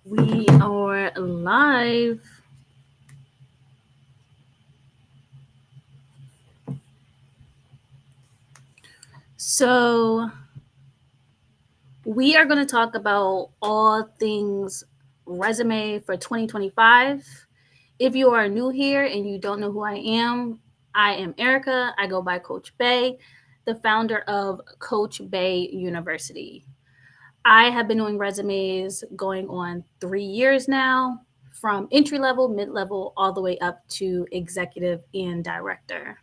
We are live. So, we are going to talk about all things resume for 2025. If you are new here and you don't know who I am Erica. I go by Coach Bay, the founder of Coach Bay University. I have been doing resumes going on 3 years now, from entry level, mid level, all the way up to executive and director.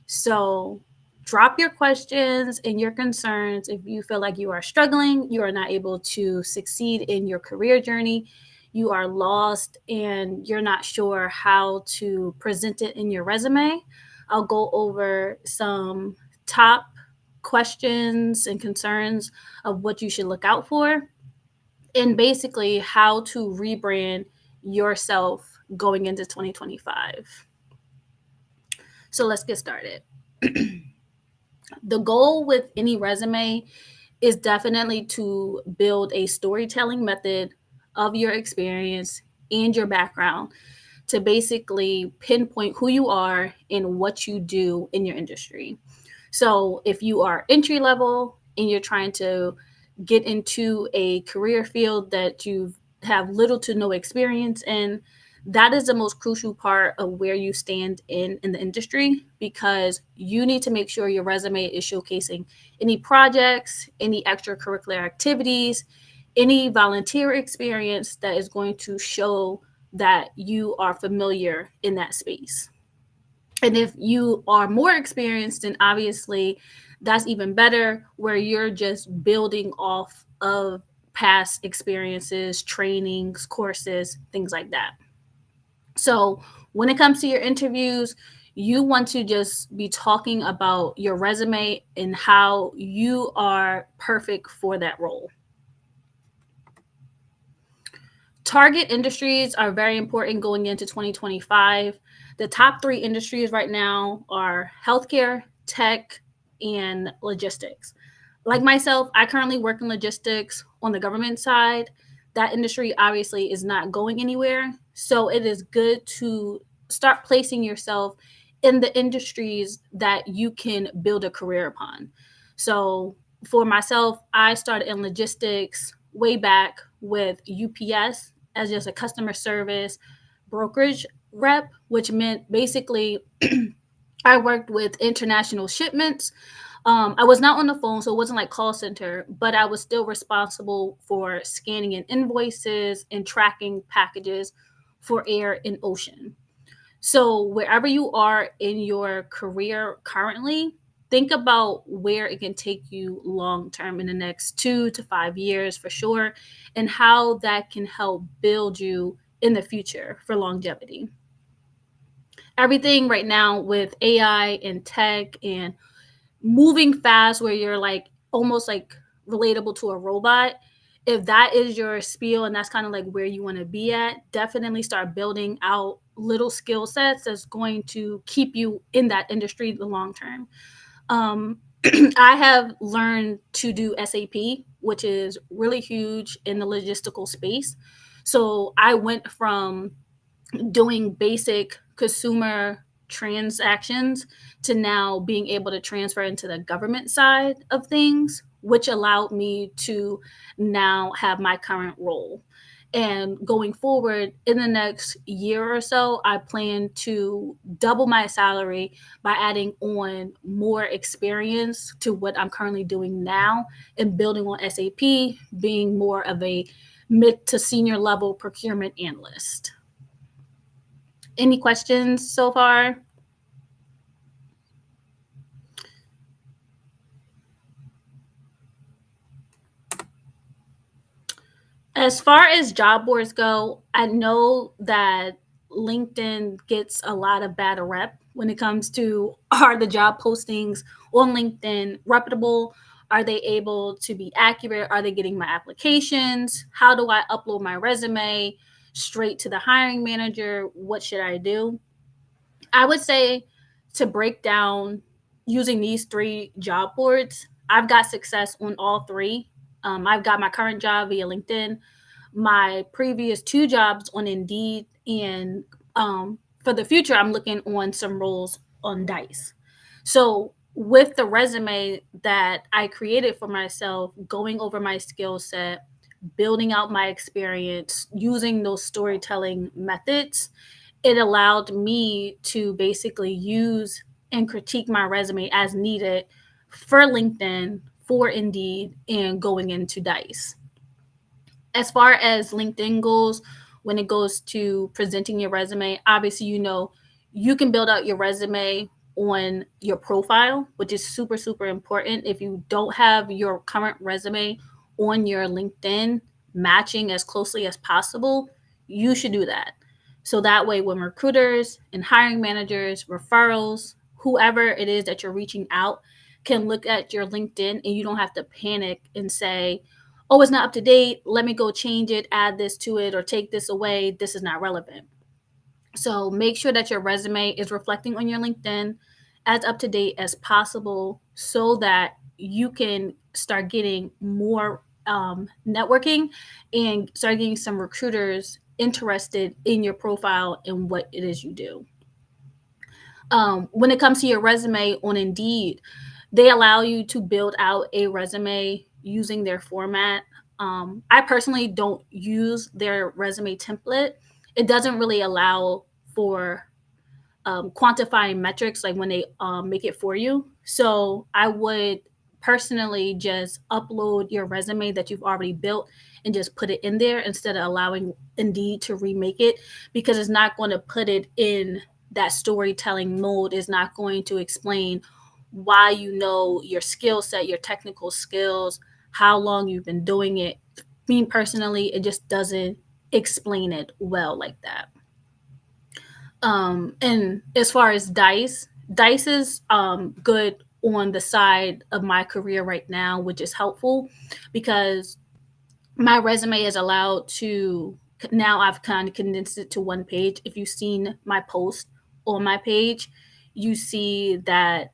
So drop your questions and your concerns if you feel like you are struggling, you are not able to succeed in your career journey, you are lost, and you're not sure how to present it in your resume. I'll go over some top questions and concerns of what you should look out for, and basically how to rebrand yourself going into 2025. So let's get started. The goal with any resume is definitely to build a storytelling method of your experience and your background to basically pinpoint who you are and what you do in your industry. So, if you are entry level and you're trying to get into a career field that you have little to no experience in, that is the most crucial part of where you stand in the industry, because you need to make sure your resume is showcasing any projects, any extracurricular activities, any volunteer experience that is going to show that you are familiar in that space. And if you are more experienced, then obviously that's even better, where you're just building off of past experiences, trainings, courses, things like that. So when it comes to your interviews, you want to just be talking about your resume and how you are perfect for that role. Target industries are very important going into 2025. The top three industries right now are healthcare, tech, and logistics. Like myself, I currently work in logistics on the government side. That industry obviously is not going anywhere. So it is good to start placing yourself in the industries that you can build a career upon. So for myself, I started in logistics way back with UPS as just a customer service brokerage rep, which meant basically I worked with international shipments. I was not on the phone, so it wasn't like call center, but I was still responsible for scanning in invoices and tracking packages for air and ocean. So wherever you are in your career currently, think about where it can take you long term in the next 2 to 5 years for sure, and how that can help build you in the future for longevity. Everything right now with AI and tech and moving fast, where you're like almost like relatable to a robot, if that is your spiel and that's kind of like where you want to be at, definitely start building out little skill sets that's going to keep you in that industry the long term. um, I have learned to do SAP, which is really huge in the logistical space. So I went from doing basic consumer transactions to now being able to transfer into the government side of things, which allowed me to now have my current role. And going forward in the next year or so, I plan to double my salary by adding on more experience to what I'm currently doing now and building on SAP, being more of a mid to senior level procurement analyst. Any questions so far? As far as job boards go, I know that LinkedIn gets a lot of bad rep when it comes to, are the job postings on LinkedIn reputable? Are they able to be accurate? Are they getting my applications? How do I upload my resume straight to the hiring manager? What should I do? I would say to break down using these three job boards, I've got success on all three. I've got my current job via LinkedIn, my previous two jobs on Indeed, and for the future, I'm looking on some roles on Dice. So, with the resume that I created for myself, going over my skill set, building out my experience, using those storytelling methods, it allowed me to basically use and critique my resume as needed for LinkedIn, for Indeed, and going into Dice. As far as LinkedIn goes, when it goes to presenting your resume, obviously, you can build out your resume on your profile, which is super, super important. If you don't have your current resume on your LinkedIn matching as closely as possible, you should do that. So that way, when recruiters and hiring managers, referrals, whoever it is that you're reaching out, can look at your LinkedIn and you don't have to panic and say, oh, it's not up to date. Let me go change it, add this to it, or take this away. This is not relevant. So make sure that your resume is reflecting on your LinkedIn as up to date as possible so that you can start getting more networking and start getting some recruiters interested in your profile and what it is you do. When it comes to your resume on Indeed, they allow you to build out a resume using their format. I personally don't use their resume template. It doesn't really allow for quantifying metrics like when they make it for you. So I would personally just upload your resume that you've already built and just put it in there instead of allowing Indeed to remake it, because it's not going to put it in that storytelling mode. Is not going to explain why you know your skill set, your technical skills, how long you've been doing it. Me personally, it just doesn't explain it well like that. And as far as Dice is good on the side of my career right now, which is helpful because my resume is allowed to, now I've kind of condensed it to one page. If you've seen my post on my page, you see that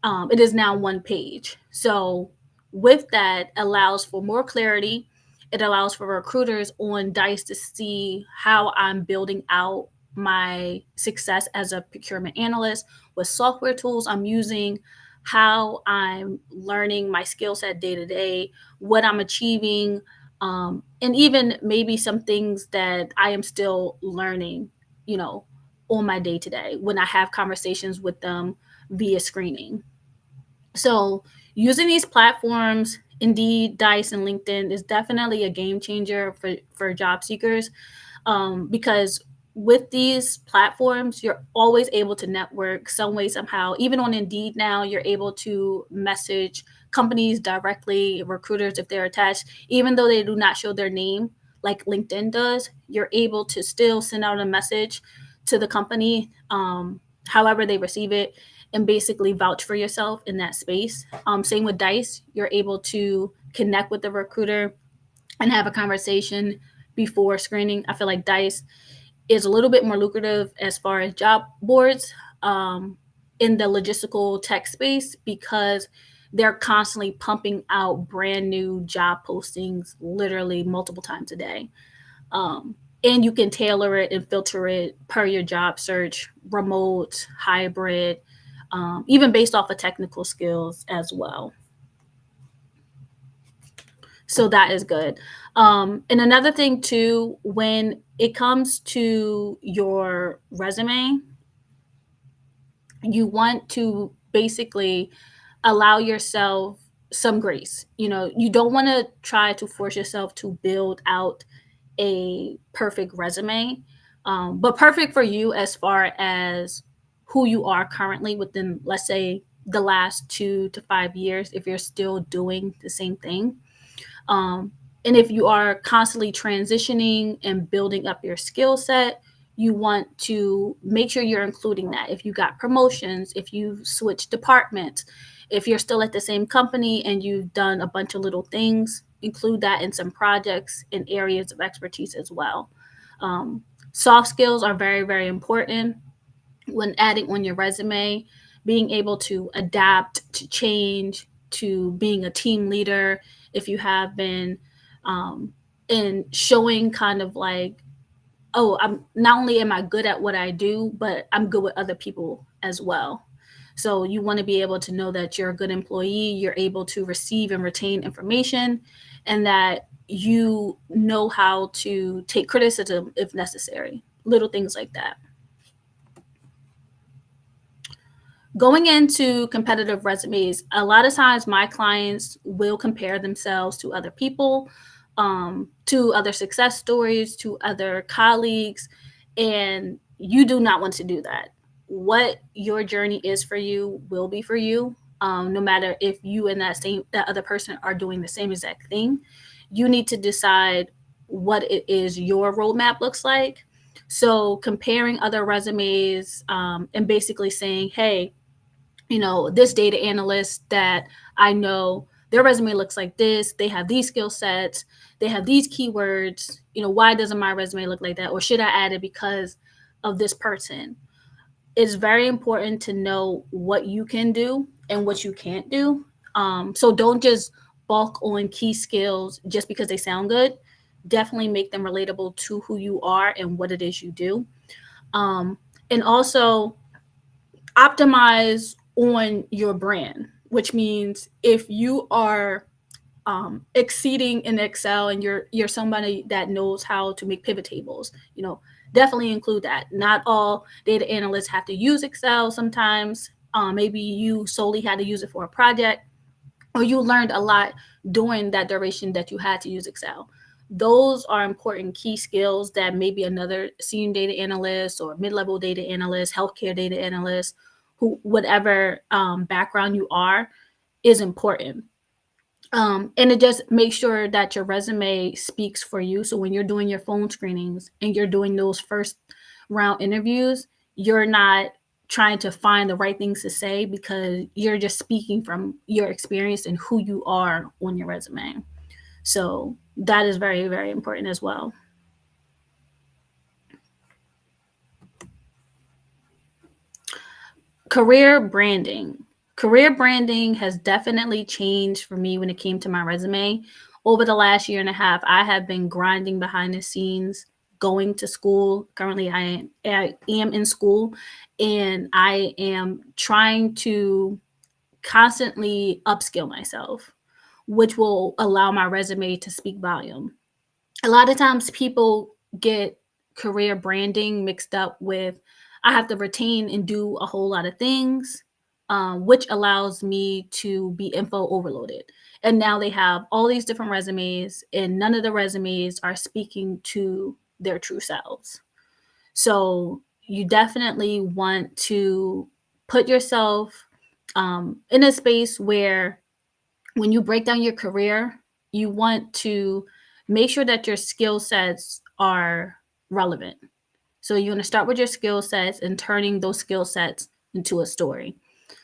it is now one page. So with that, allows for more clarity. It allows for recruiters on Dice to see how I'm building out my success as a procurement analyst, what software tools I'm using, how I'm learning my skill set day to day, what I'm achieving, and even maybe some things that I am still learning, you know, on my day to day when I have conversations with them via screening. So using these platforms, Indeed, Dice, and LinkedIn is definitely a game changer for job seekers, because with these platforms, you're always able to network some way, somehow. Even on Indeed now, you're able to message companies directly, recruiters if they're attached, even though they do not show their name like LinkedIn does. You're able to still send out a message to the company, however they receive it, and basically vouch for yourself in that space. Same with Dice, you're able to connect with the recruiter and have a conversation before screening. I feel like Dice is a little bit more lucrative as far as job boards in the logistical tech space because they're constantly pumping out brand new job postings literally multiple times a day. And you can tailor it and filter it per your job search, remote, hybrid, even based off of technical skills as well. So that is good. And another thing too, when it comes to your resume, you want to basically allow yourself some grace. You don't want to try to force yourself to build out a perfect resume, but perfect for you as far as who you are currently within, let's say, the last 2 to 5 years, if you're still doing the same thing. And if you are constantly transitioning and building up your skill set, you want to make sure you're including that. If you got promotions, if you've switched departments, if you're still at the same company and you've done a bunch of little things, include that in some projects and areas of expertise as well. Soft skills are very, very important when adding on your resume, being able to adapt, to change, to being a team leader, if you have been, um, in showing kind of like, oh, I'm not only am I good at what I do, but I'm good with other people as well. So you want to be able to know that you're a good employee, you're able to receive and retain information, and that you know how to take criticism if necessary. Little things like that. Going into competitive resumes, a lot of times my clients will compare themselves to other people, to other success stories, to other colleagues, and you do not want to do that. What your journey is for you will be for you. No matter if you and that other person are doing the same exact thing, you need to decide what it is your roadmap looks like. So comparing other resumes, and basically saying, hey, this data analyst that I know, their resume looks like this. They have these skill sets. They have these keywords. Why doesn't my resume look like that? Or should I add it because of this person? It's very important to know what you can do and what you can't do. So don't just bulk on key skills just because they sound good. Definitely make them relatable to who you are and what it is you do. And also, optimize on your brand, which means if you are, exceeding in Excel and you're somebody that knows how to make pivot tables, definitely include that. Not all data analysts have to use Excel. Sometimes, maybe you solely had to use it for a project, or you learned a lot during that duration that you had to use Excel. Those are important key skills that maybe another senior data analyst or mid-level data analyst, healthcare data analyst, who whatever, background you are, is important. And it just makes sure that your resume speaks for you. So when you're doing your phone screenings and you're doing those first round interviews, you're not trying to find the right things to say, because you're just speaking from your experience and who you are on your resume. So that is very, very important as well. Career branding. Career branding has definitely changed for me when it came to my resume. Over the last year and a half, I have been grinding behind the scenes, going to school. Currently, I am in school, and I am trying to constantly upskill myself, which will allow my resume to speak volume. A lot of times people get career branding mixed up with, I have to retain and do a whole lot of things, which allows me to be info overloaded. And now they have all these different resumes, and none of the resumes are speaking to their true selves. So you definitely want to put yourself, in a space where when you break down your career, you want to make sure that your skill sets are relevant. So you want to start with your skill sets and turning those skill sets into a story.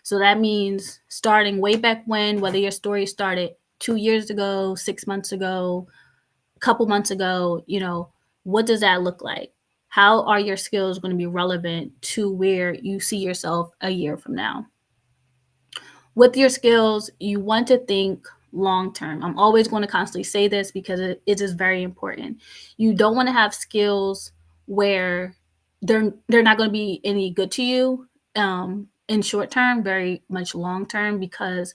So that means starting way back when, whether your story started 2 years ago, 6 months ago, a couple months ago, what does that look like? How are your skills going to be relevant to where you see yourself a year from now? With your skills, you want to think long term. I'm always going to constantly say this because it is very important. You don't want to have skills where they're not going to be any good to you, in short term, very much long term, because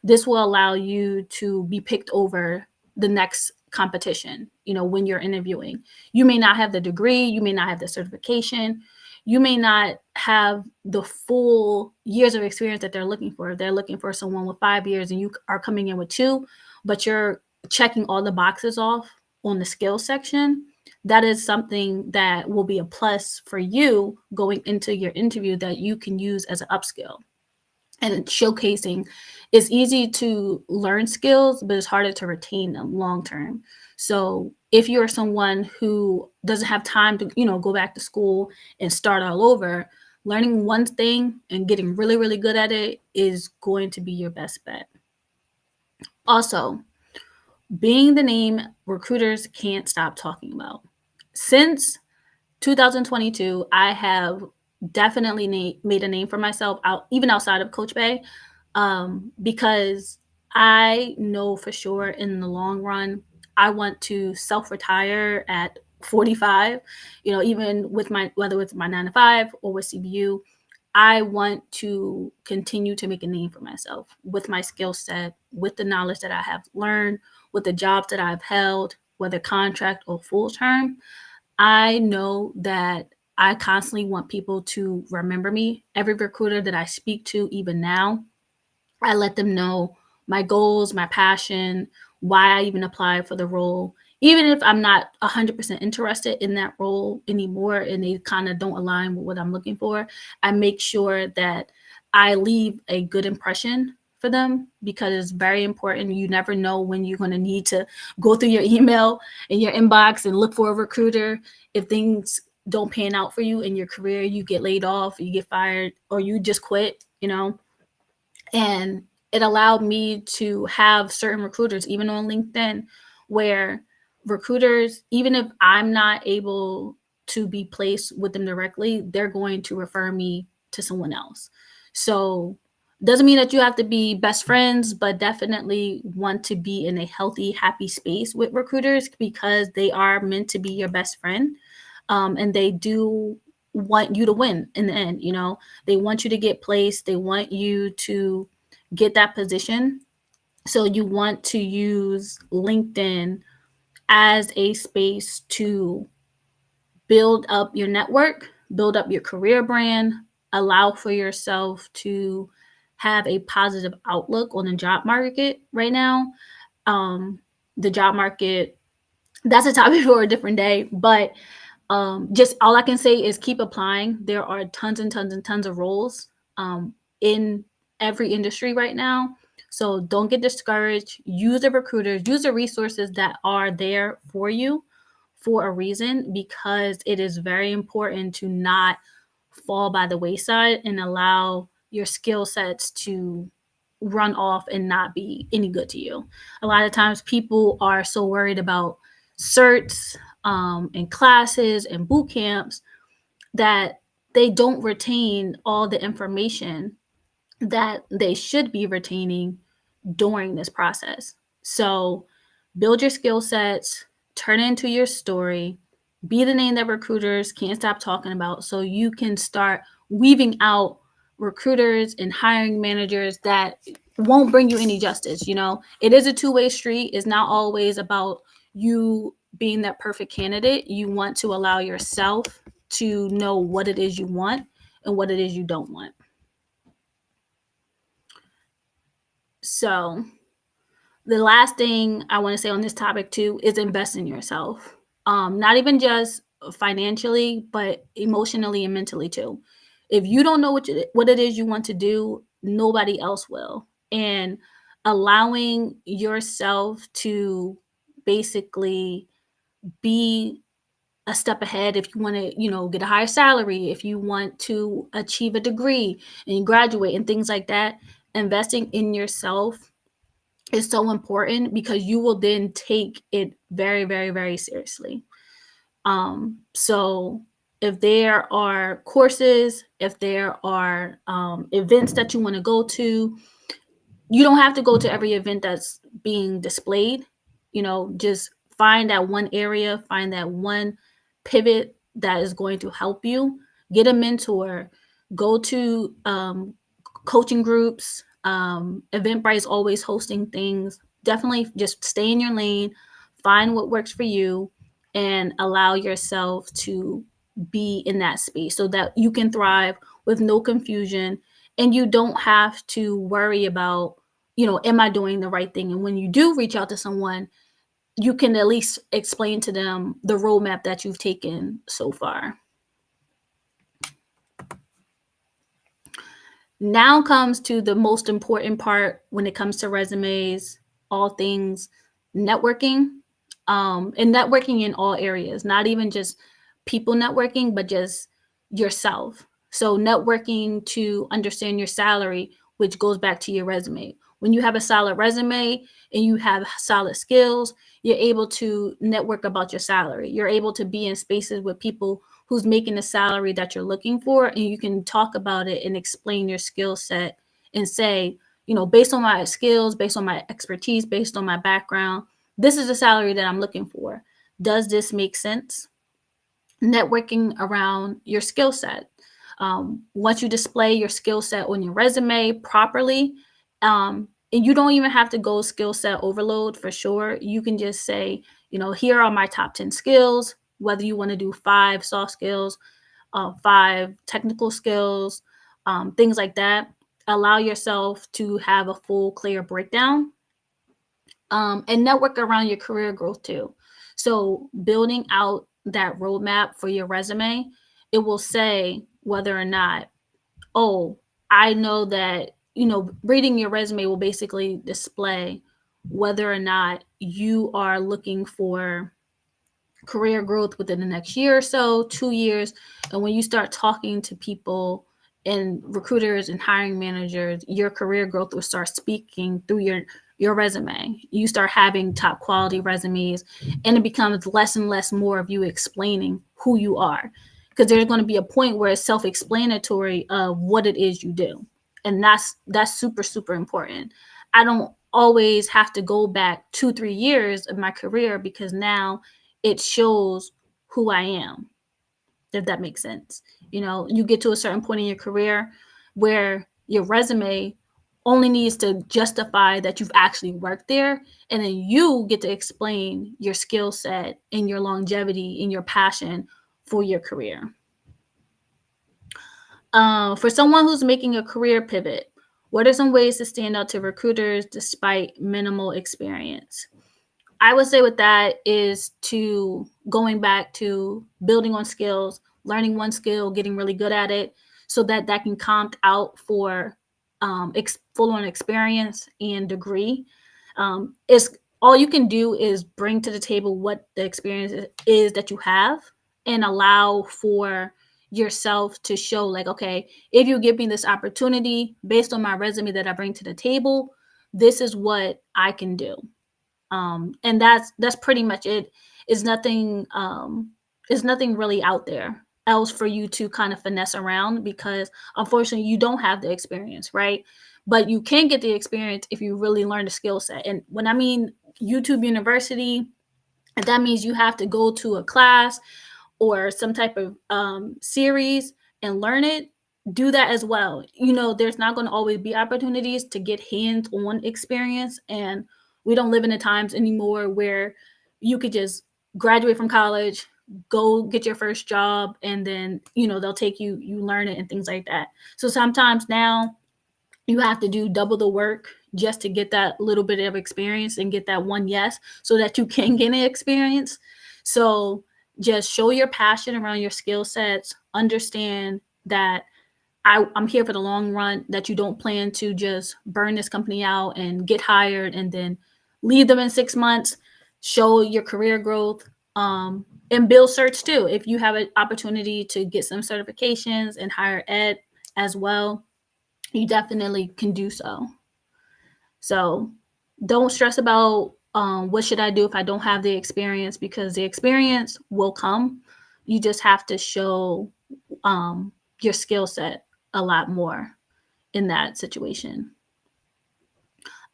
this will allow you to be picked over the next competition. When you're interviewing, you may not have the degree, you may not have the certification, you may not have the full years of experience that they're looking for. If they're looking for someone with 5 years and you are coming in with 2, but you're checking all the boxes off on the skill section, that is something that will be a plus for you going into your interview that you can use as an upskill. And showcasing, it's easy to learn skills, but it's harder to retain them long term. So if you're someone who doesn't have time to, go back to school and start all over, learning one thing and getting really, really good at it is going to be your best bet. Also, being the name recruiters can't stop talking about. Since 2022, I have definitely made a name for myself, even outside of Coach Bay, because I know for sure in the long run, I want to self retire at 45, even with my, whether it's my 9 to 5 or with CBU, I want to continue to make a name for myself with my skill set, with the knowledge that I have learned, with the jobs that I've held, whether contract or full term. I know that I constantly want people to remember me. Every recruiter that I speak to, even now, I let them know my goals, my passion, why I even applied for the role. Even if I'm not 100% interested in that role anymore and they kind of don't align with what I'm looking for, I make sure that I leave a good impression for them because it's very important. You never know when you're going to need to go through your email and your inbox and look for a recruiter. If things don't pan out for you in your career, you get laid off, you get fired, or you just quit. And it allowed me to have certain recruiters, even on LinkedIn, where recruiters, even if I'm not able to be placed with them directly, they're going to refer me to someone else. So doesn't mean that you have to be best friends, but definitely want to be in a healthy, happy space with recruiters because they are meant to be your best friend. And they do want you to win in the end. They want you to get placed, they want you to get that position. So you want to use LinkedIn as a space to build up your network, build up your career brand, allow for yourself to have a positive outlook on the job market right now. The job market, that's a topic for a different day, but just all I can say is keep applying. There are tons and tons and tons of roles in every industry right now. So don't get discouraged. Use the recruiters, use the resources that are there for you for a reason, because it is very important to not fall by the wayside and allow your skill sets to run off and not be any good to you. A lot of times people are so worried about certs and classes and boot camps that they don't retain all the information that they should be retaining during this process. So build your skill sets, turn it into your story, be the name that recruiters can't stop talking about so you can start weaving out recruiters and hiring managers that won't bring you any justice. It is a two-way street. It's not always about you being that perfect candidate. You want to allow yourself to know what it is you want and what it is you don't want. So the last thing I want to say on this topic too is invest in yourself. Not even just financially, but emotionally and mentally too. If you don't know what it is you want to do, nobody else will. And allowing yourself to basically be a step ahead, if you want to, get a higher salary, if you want to achieve a degree and graduate and things like that, investing in yourself is so important because you will then take it very, very, very seriously. So if there are courses, if there are events that you want to go to, you don't have to go to every event that's being displayed. Just find that one area, find that one pivot that is going to help you. Get a mentor, go to coaching groups. Eventbrite is always hosting things. Definitely just stay in your lane, find what works for you, and allow yourself to be in that space so that you can thrive with no confusion and you don't have to worry about, am I doing the right thing? And when you do reach out to someone, you can at least explain to them the roadmap that you've taken so far. Now comes to the most important part when it comes to resumes, all things networking, and networking in all areas, not even just people networking, but just yourself. So networking to understand your salary, which goes back to your resume. When you have a solid resume and you have solid skills, you're able to network about your salary. You're able to be in spaces with people who's making the salary that you're looking for, and you can talk about it and explain your skill set and say, based on my skills, based on my expertise, based on my background, this is the salary that I'm looking for. Does this make sense? Networking around your skill set. Once you display your skill set on your resume properly, and you don't even have to go skill set overload for sure. You can just say, here are my top 10 skills, whether you want to do 5 soft skills, 5 technical skills, things like that. Allow yourself to have a full, clear breakdown, and network around your career growth too. So, building out that roadmap for your resume, it will say whether or not, oh, I know that, reading your resume will basically display whether or not you are looking for career growth within the next year or so, 2 years. And when you start talking to people and recruiters and hiring managers, your career growth will start speaking through your resume. You start having top quality resumes, and it becomes less and less more of you explaining who you are. Because there's going to be a point where it's self-explanatory of what it is you do. And that's super, super important. I don't always have to go back 2-3 years of my career, because now it shows who I am, if that makes sense. You get to a certain point in your career where your resume only needs to justify that you've actually worked there, and then you get to explain your skill set and your longevity and your passion for your career. For someone who's making a career pivot, what are some ways to stand out to recruiters despite minimal experience? I would say with that is to going back to building on skills, learning one skill, getting really good at it, so that can comp out for full-on experience and degree. Is all you can do is bring to the table what the experience is that you have, and allow for yourself to show, like, okay, if you give me this opportunity based on my resume that I bring to the table, this is what I can do. And that's pretty much it. Is nothing is nothing really out there else for you to kind of finesse around, because unfortunately you don't have the experience, right? But you can get the experience if you really learn the skill set. And when I mean YouTube University, that means you have to go to a class or some type of series and learn it. Do that as well. There's not going to always be opportunities to get hands-on experience, and we don't live in the times anymore where you could just graduate from college, go get your first job, and then they'll take you learn it and things like that. So sometimes now you have to do double the work just to get that little bit of experience and get that one yes, so that you can get an experience. So just show your passion around your skill sets. Understand that I'm here for the long run, that you don't plan to just burn this company out and get hired and then leave them in 6 months. Show your career growth, and build certs too. If you have an opportunity to get some certifications in higher ed as well, you definitely can do so. So don't stress about what should I do if I don't have the experience, because the experience will come. You just have to show your skill set a lot more in that situation.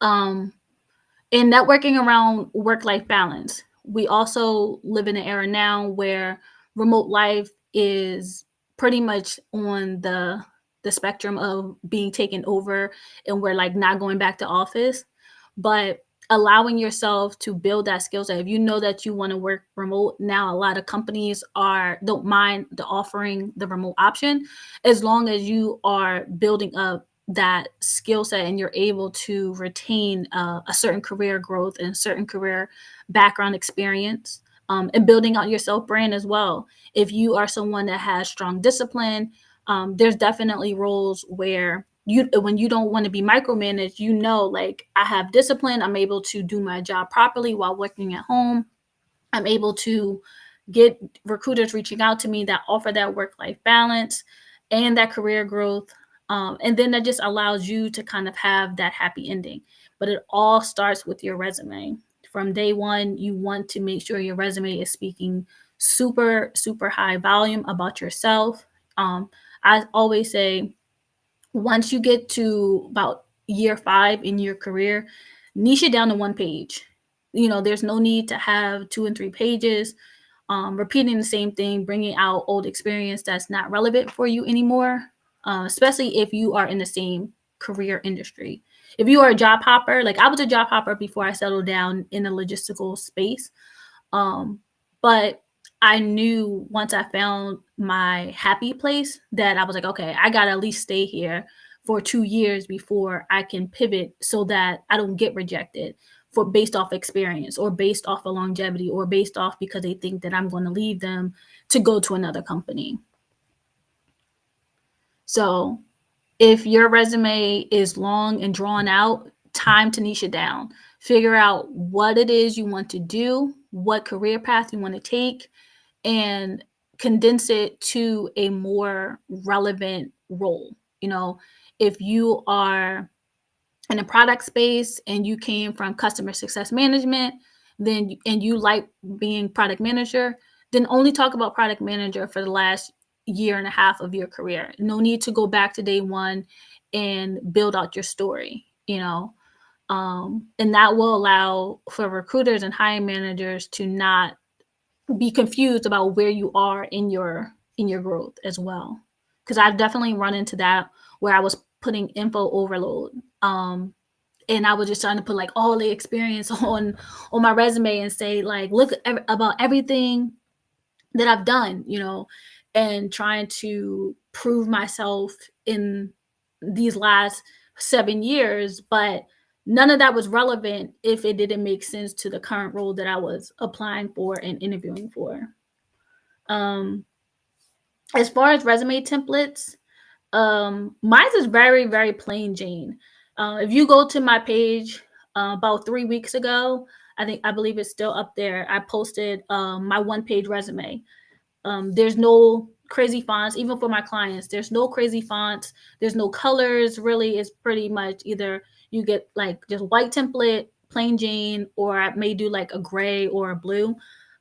Um, and networking around work-life balance. We also live in an era now where remote life is pretty much on the spectrum of being taken over, and we're like not going back to office, but allowing yourself to build that skill set. If you know that you want to work remote now, a lot of companies don't mind the offering the remote option, as long as you are building up that skill set and you're able to retain a certain career growth and certain career background experience, and building out your self brand as well. If you are someone that has strong discipline, there's definitely roles where when you don't want to be micromanaged, like, I have discipline, I'm able to do my job properly while working at home. I'm able to get recruiters reaching out to me that offer that work-life balance and that career growth. And then that just allows you to kind of have that happy ending. But it all starts with your resume. From day one, you want to make sure your resume is speaking super, super high volume about yourself. I always say, once you get to about year 5 in your career, niche it down to one page. There's no need to have 2 and 3 pages, repeating the same thing, bringing out old experience that's not relevant for you anymore, especially if you are in the same career industry. If you are a job hopper, like I was a job hopper before I settled down in the logistical space. Um, but I knew once I found my happy place that I was like, okay, I gotta at least stay here for 2 years before I can pivot so that I don't get rejected for based off experience or based off of longevity or based off because they think that I'm going to leave them to go to another company. So if your resume is long and drawn out, time to niche it down. Figure out what it is you want to do, what career path you want to take, and condense it to a more relevant role. If you are in a product space and you came from customer success management, then and you like being product manager, then only talk about product manager for the last year and a half of your career. No need to go back to day one and build out your story. And that will allow for recruiters and hiring managers to not be confused about where you are in your growth as well. Because I've definitely run into that where I was putting info overload. And I was just trying to put like all the experience on my resume and say like, look about everything that I've done, and trying to prove myself in these last 7 years, but none of that was relevant if it didn't make sense to the current role that I was applying for and interviewing for. Um, as far as resume templates, mine is very, very plain Jane. If you go to my page about 3 weeks ago, I believe it's still up there. I posted my one-page resume. There's no crazy fonts, even for my clients. There's no crazy fonts. There's no colors. Really, it's pretty much either you get like just white template, plain Jane, or I may do like a gray or a blue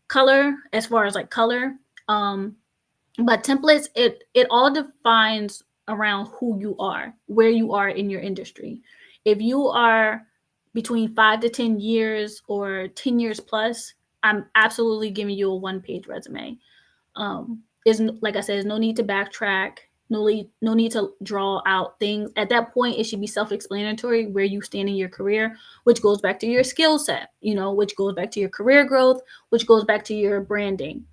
color as far as like color. But templates, it all defines around who you are, where you are in your industry. If you are between 5 to 10 years or 10 years plus, I'm absolutely giving you a one-page resume. Is like I said, there's no need to backtrack, no need to draw out things. At that point, it should be self-explanatory where you stand in your career, which goes back to your skill set, which goes back to your career growth, which goes back to your branding.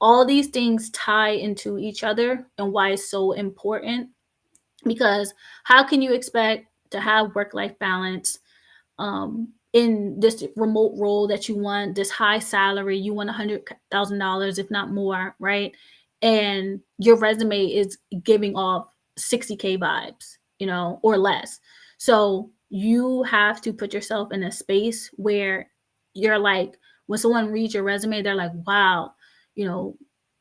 All these things tie into each other and why it's so important, because how can you expect to have work-life balance in this remote role that you want, this high salary, you want $100,000, if not more, right? And your resume is giving off 60K vibes, or less. So you have to put yourself in a space where you're like, when someone reads your resume, they're like, wow,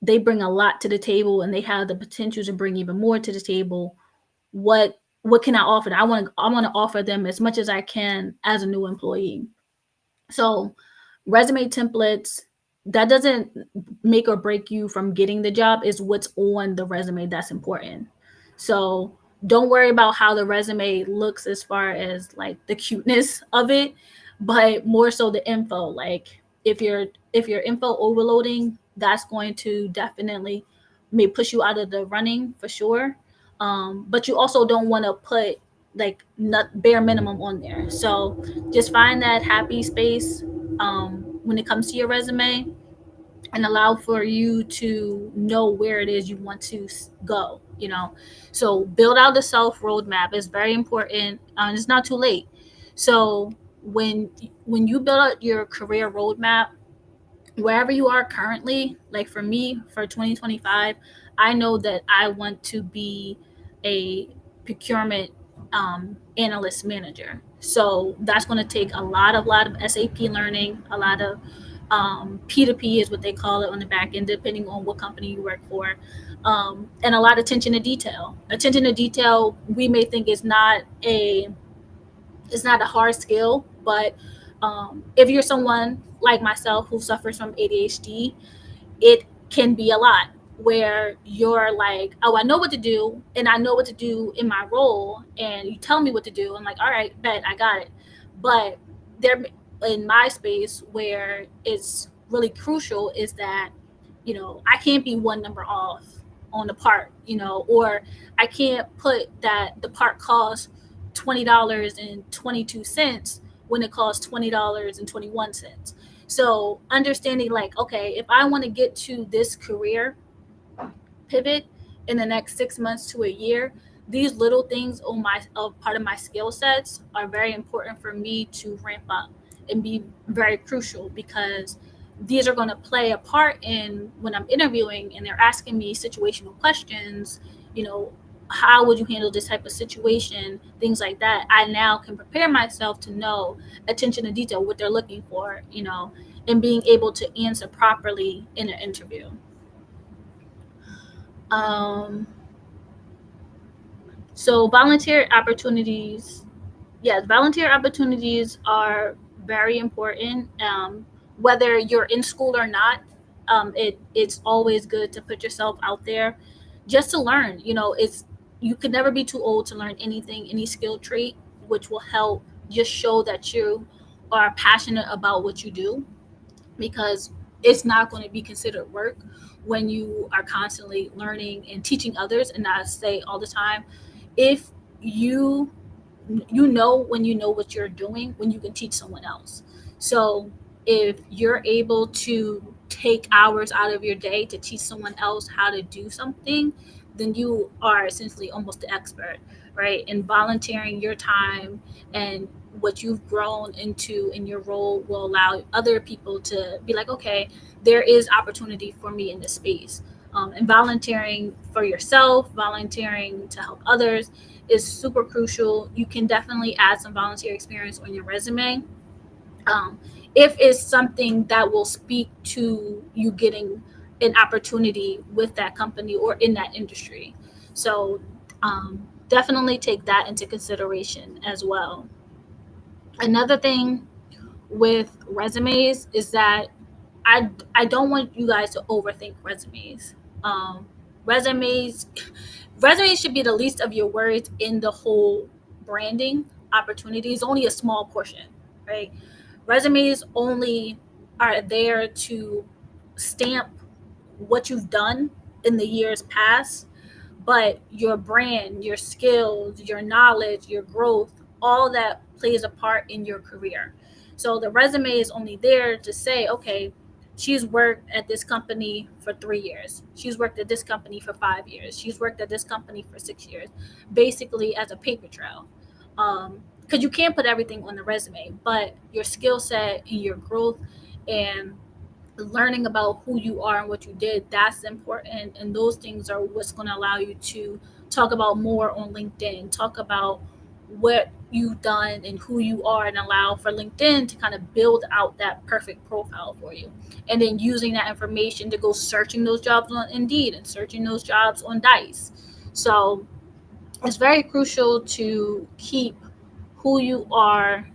they bring a lot to the table and they have the potential to bring even more to the table. What can I offer? I want to offer them as much as I can as a new employee. So resume templates, that doesn't make or break you from getting the job. Is what's on the resume that's important. So don't worry about how the resume looks as far as like the cuteness of it, but more so the info. Like if you're info overloading, that's going to definitely may push you out of the running for sure. But you also don't want to put like not bare minimum on there. So just find that happy space when it comes to your resume, and allow for you to know where it is you want to go. So build out the self roadmap is very important, and it's not too late. So when you build out your career roadmap, wherever you are currently, like for me, for 2025, I know that I want to be a procurement analyst manager. So that's going to take a lot of SAP learning, a lot of P2P is what they call it on the back end, depending on what company you work for, and a lot of attention to detail. Attention to detail, we may think it's not a hard skill, but if you're someone like myself who suffers from ADHD, it can be a lot. where you're like, oh, I know what to do, and I know what to do in my role, and you tell me what to do. I'm like, all right, bet, I got it. But there, in my space, where it's really crucial is that, I can't be one number off on the part, or I can't put that the part costs $20.22 when it costs $20.21. So understanding, like, okay, if I want to get to this career pivot in the next 6 months to a year, these little things on my part of my skill sets are very important for me to ramp up and be very crucial, because these are going to play a part in when I'm interviewing and they're asking me situational questions. How would you handle this type of situation, things like that. I now can prepare myself to know attention to detail, what they're looking for, and being able to answer properly in an interview. um, So volunteer opportunities, yes, volunteer opportunities are very important. Whether you're in school or not, it's always good to put yourself out there just to learn. You could never be too old to learn anything, any skill trait, which will help just show that you are passionate about what you do, because it's not going to be considered work when you are constantly learning and teaching others. And I say all the time, if you know when you know what you're doing, when you can teach someone else. So if you're able to take hours out of your day to teach someone else how to do something, then you are essentially almost the expert, right? And volunteering your time and what you've grown into in your role will allow other people to be like, okay, there is opportunity for me in this space. And volunteering for yourself, volunteering to help others is super crucial. You can definitely add some volunteer experience on your resume, um, if it's something that will speak to you getting an opportunity with that company or in that industry. So definitely take that into consideration as well. Another thing with resumes is that I don't want you guys to overthink resumes. Um, resumes resumes should be the least of your worries in the whole branding opportunities. Only a small portion, right? Resumes only are there to stamp what you've done in the years past, but your brand, your skills, your knowledge, your growth, all that plays a part in your career. So the resume is only there to say, okay, she's worked at this company for 3 years. She's worked at this company for 5 years. She's worked at this company for 6 years, basically as a paper trail. Because you can't put everything on the resume, but your skill set and your growth and learning about who you are and what you did, that's important. And those things are what's going to allow you to talk about more on LinkedIn, talk about what you've done and who you are, and allow for LinkedIn to kind of build out that perfect profile for you. And then using that information to go searching those jobs on Indeed and searching those jobs on Dice. So it's very crucial to keep who you are,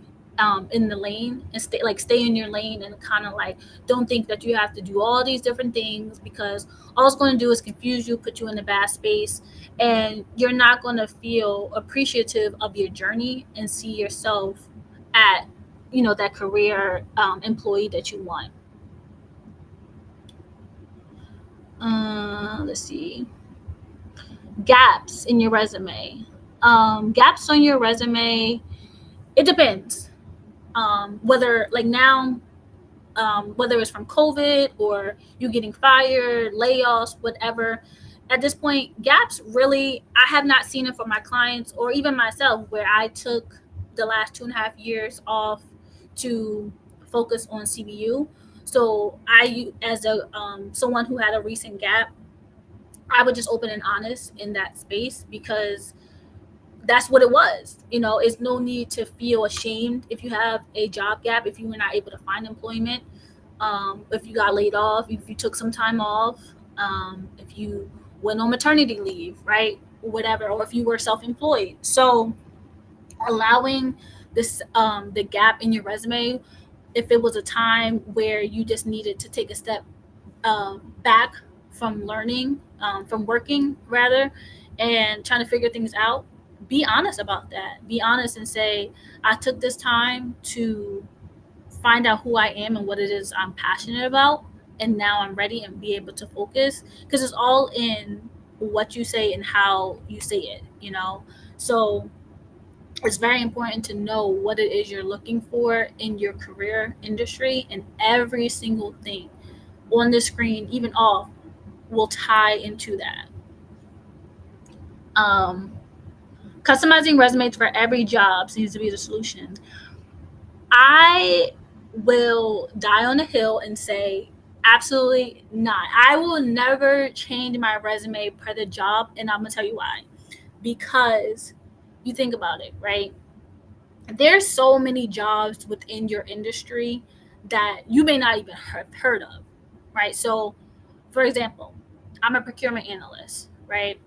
in the lane, and stay in your lane, and kind of like don't think that you have to do all these different things, because all it's going to do is confuse you, put you in a bad space, and you're not going to feel appreciative of your journey and see yourself at that career, employee that you want. Let's see, gaps in your resume. Gaps on your resume, it depends, whether like now, whether it's from COVID or you getting fired, layoffs, whatever. At this point, gaps really, I have not seen it for my clients or even myself, where I took the last 2.5 years off to focus on CBU. So as a someone who had a recent gap, I would just open and honest in that space, because that's what it was. It's no need to feel ashamed if you have a job gap, if you were not able to find employment, if you got laid off, if you took some time off, if you went on maternity leave, right? Whatever, or if you were self-employed. So allowing this, the gap in your resume, if it was a time where you just needed to take a step back from learning, from working rather, and trying to figure things out, be honest about that. Be honest and say, I took this time to find out who I am and what it is I'm passionate about, and now I'm ready and be able to focus, because it's all in what you say and how you say it. So it's very important to know what it is you're looking for in your career industry, and every single thing on the screen, even off, will tie into that. Um, Customizing resumes for every job seems to be the solution. I will die on a hill and say, absolutely not. I will never change my resume per the job, and I'm gonna tell you why. Because you think about it, right? There's so many jobs within your industry that you may not even have heard of, right? So, for example, I'm a procurement analyst, right?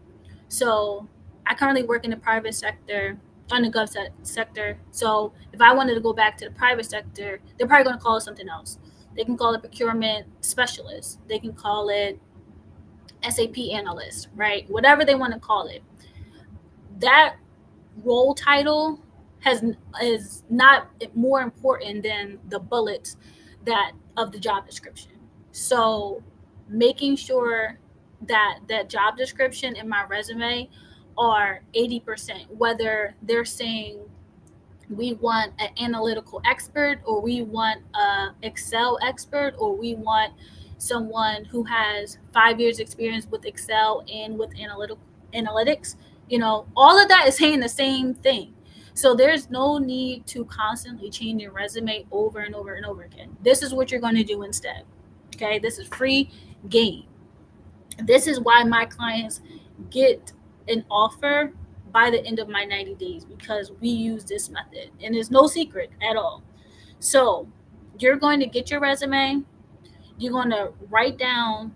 So I currently work in the private sector, on the sector. So if I wanted to go back to the private sector, they're probably going to call it something else. They can call it procurement specialist. They can call it SAP analyst, right? Whatever they want to call it. That role title has is not more important than the bullets that of the job description. So making sure that that job description in my resume are 80%, whether they're saying we want an analytical expert, or we want a Excel expert, or we want someone who has 5 years experience with Excel and with analytics. All of that is saying the same thing. So there's no need to constantly change your resume over and over and over again. This is what you're going to do instead. Okay, this is free game. This is why my clients get an offer by the end of my 90 days, because we use this method, and it's no secret at all. So you're going to get your resume, you're going to write down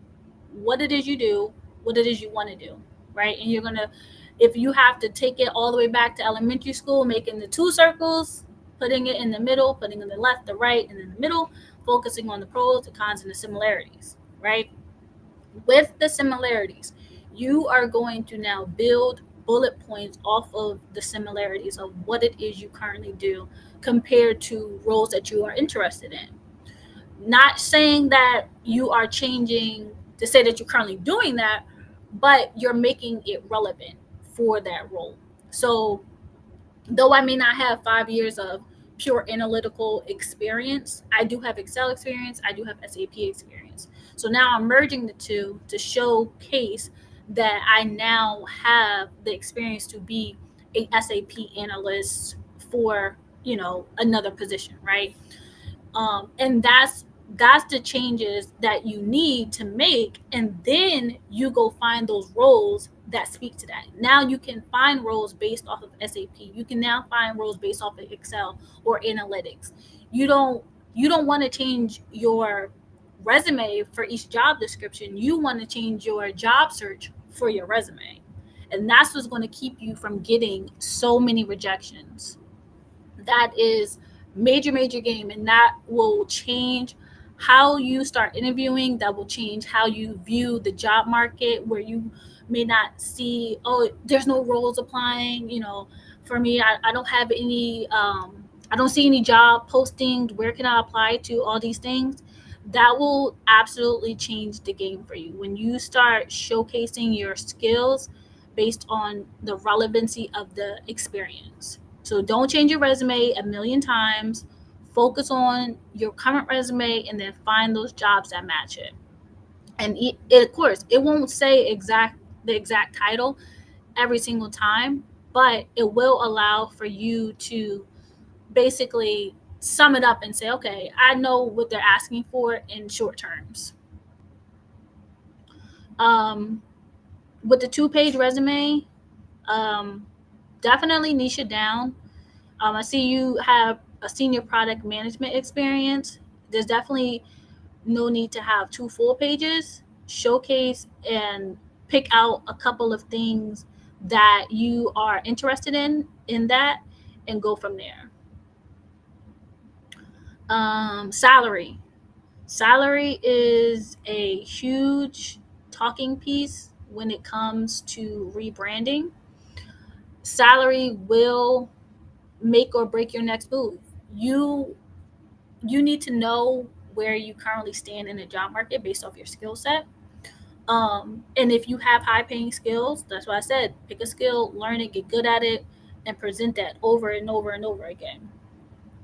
what it is you do, what it is you want to do, right? And you're going to, if you have to take it all the way back to elementary school, making the two circles, putting it in the middle, putting in the left, the right, and in the middle, focusing on the pros, the cons, and the similarities, right? With the similarities, you are going to now build bullet points off of the similarities of what it is you currently do compared to roles that you are interested in. Not saying that you are changing to say that you're currently doing that, but you're making it relevant for that role. So though I may not have 5 years of pure analytical experience, I do have Excel experience, I do have SAP experience. So now I'm merging the two to showcase that I now have the experience to be a SAP analyst for, another position, right? And that's the changes that you need to make, and then you go find those roles that speak to that. Now you can find roles based off of SAP. You can now find roles based off of Excel or analytics. You don't want to change your resume for each job description. You want to change your job search for your resume, and that's what's going to keep you from getting so many rejections. That is major game, and that will change how you start interviewing. That will change how you view the job market, where you may not see, oh, there's no roles applying. For me, I don't have any, I don't see any job postings. Where can I apply to? All these things. That will absolutely change the game for you when you start showcasing your skills based on the relevancy of the experience. So don't change your resume a million times. Focus on your current resume and then find those jobs that match it. And of course, it won't say the exact title every single time, but it will allow for you to basically sum it up and say, okay, I know what they're asking for in short terms. Um, with the 2-page resume, um, definitely niche it down. I see you have a senior product management experience. There's definitely no need to have two full pages. Showcase and pick out a couple of things that you are interested in that, and go from there. Salary. Salary is a huge talking piece when it comes to rebranding. Salary will make or break your next move. You need to know where you currently stand in the job market based off your skill set. And if you have high paying skills, that's why I said pick a skill, learn it, get good at it, and present that over and over and over again.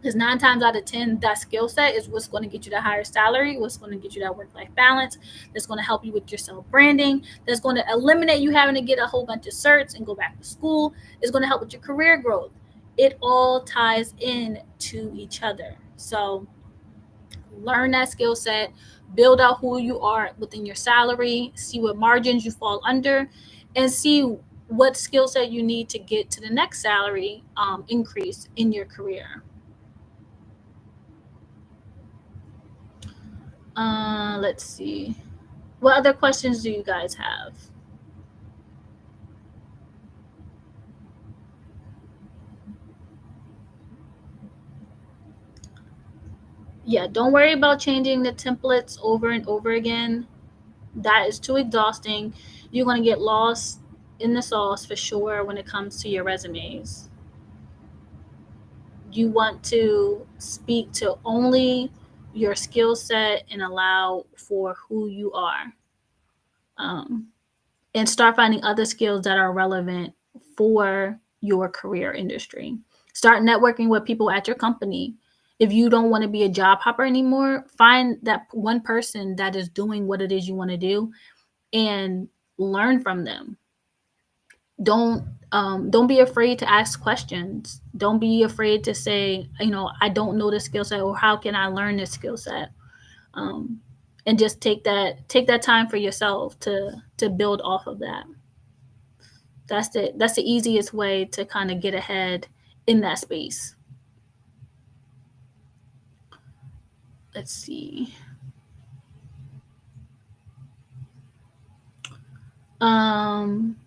Because 9 times out of 10, that skill set is what's going to get you that higher salary, what's going to get you that work life balance, that's going to help you with your self branding, that's going to eliminate you having to get a whole bunch of certs and go back to school, it's going to help with your career growth. It all ties in to each other. So learn that skill set, build out who you are within your salary, see what margins you fall under, and see what skill set you need to get to the next salary increase in your career. Let's see. What other questions do you guys have? Yeah, don't worry about changing the templates over and over again. That is too exhausting. You're going to get lost in the sauce for sure when it comes to your resumes. You want to speak to only your skill set and allow for who you are. Um, and start finding other skills that are relevant for your career industry. Start networking with people at your company. If you don't want to be a job hopper anymore, find that one person that is doing what it is you want to do and learn from them. Don't be afraid to ask questions. Don't be afraid to say, I don't know this skill set, or how can I learn this skill set? Um, and just take that time for yourself to build off of that. That's the easiest way to kind of get ahead in that space. Let's see. Um,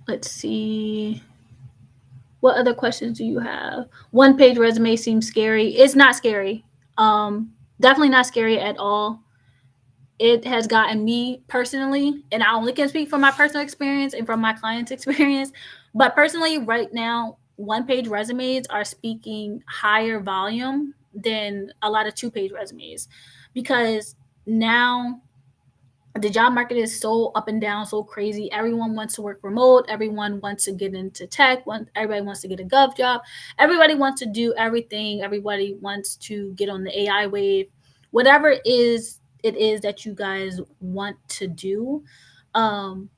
let's see. What other questions do you have? One page resume seems scary. It's not scary. Definitely not scary at all. It has gotten me personally, and I only can speak from my personal experience and from my clients' experience. But personally, right now, one page resumes are speaking higher volume than a lot of two-page resumes, because now the job market is so up and down, so crazy. Everyone wants to work remote. Everyone wants to get into tech. Everybody wants to get a gov job. Everybody wants to do everything. Everybody wants to get on the AI wave. Whatever it is that you guys want to do, um,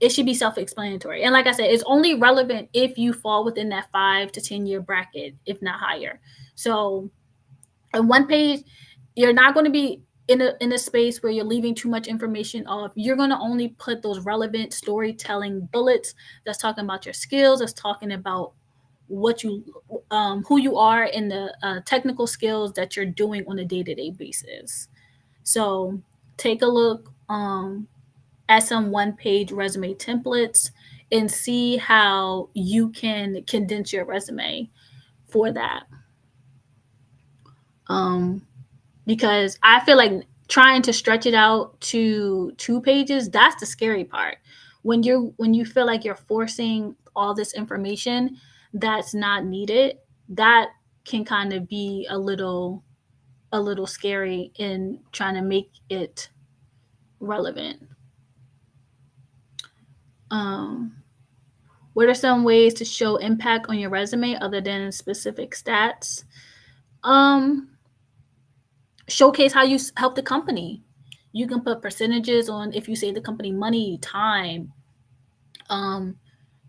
it should be self-explanatory. And like I said, it's only relevant if you fall within that 5 to 10 year bracket, if not higher. So on one page, you're not going to be in a space where you're leaving too much information off. You're going to only put those relevant storytelling bullets that's talking about your skills, that's talking about what you who you are, and the technical skills that you're doing on a day-to-day basis. So take a look at some one-page resume templates and see how you can condense your resume for that. Um, because I feel like trying to stretch it out to 2 pages, that's the scary part. When you feel like you're forcing all this information that's not needed, that can kind of be a little scary in trying to make it relevant. Um, what are some ways to show impact on your resume other than specific stats? Um, Showcase how you help the company. You can put percentages on if you save the company money, time. Um,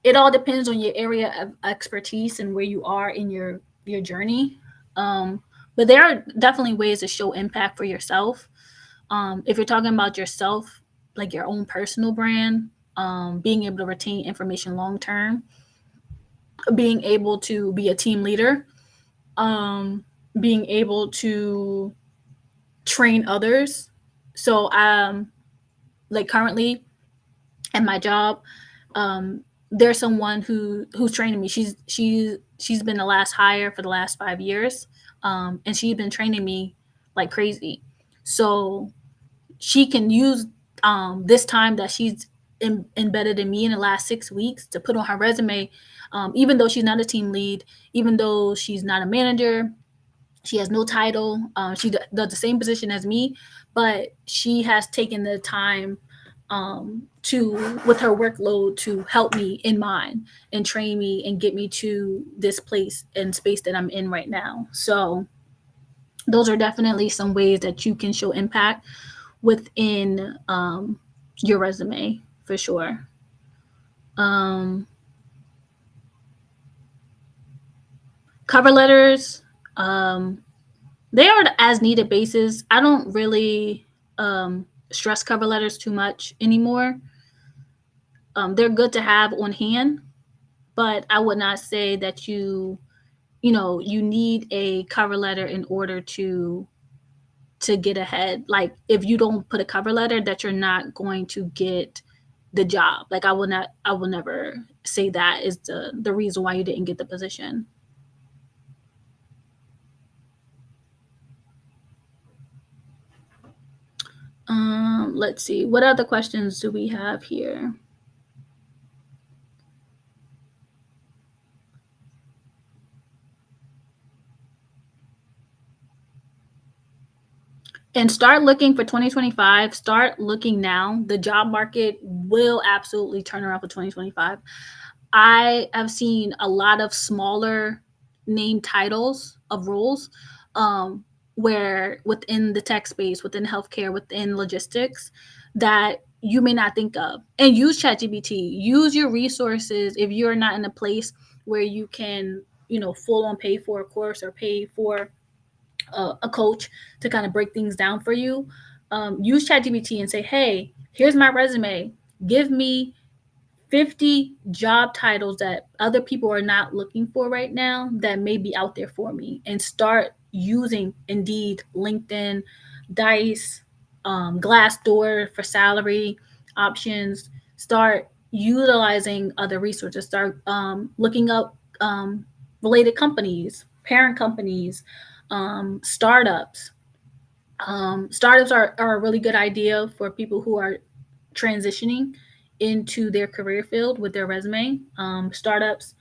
it all depends on your area of expertise and where you are in your journey. But there are definitely ways to show impact for yourself. If you're talking about yourself, like your own personal brand, being able to retain information long term, being able to be a team leader, um, being able to train others. So, like currently at my job, there's someone who's training me. She's been the last hire for the last 5 years, and she's been training me like crazy. So she can use this time that she's embedded in me in the last 6 weeks to put on her resume, even though she's not a team lead, even though she's not a manager, she has no title, she does the same position as me, but she has taken the time to, with her workload, to help me in mine and train me and get me to this place and space that I'm in right now. So those are definitely some ways that you can show impact within your resume for sure. Um, Cover letters, um, they are the as needed basis. I don't really stress cover letters too much anymore. They're good to have on hand, but I would not say that you need a cover letter in order to get ahead. Like if you don't put a cover letter, that you're not going to get the job. Like I will never say that is the reason why you didn't get the position. Let's see. What other questions do we have here? And start looking for 2025. Start looking now. The job market will absolutely turn around for 2025. I have seen a lot of smaller name titles of roles, where within the tech space, within healthcare, within logistics, that you may not think of. And use ChatGPT. Use your resources if you're not in a place where you can, full on pay for a course or pay for a coach to kind of break things down for you. Use ChatGPT and say, hey, here's my resume. Give me 50 job titles that other people are not looking for right now that may be out there for me, and start using Indeed, LinkedIn, Dice, Glassdoor for salary options. Start utilizing other resources. Start looking up related companies, parent companies, startups. Startups are a really good idea for people who are transitioning into their career field with their resume. Startups,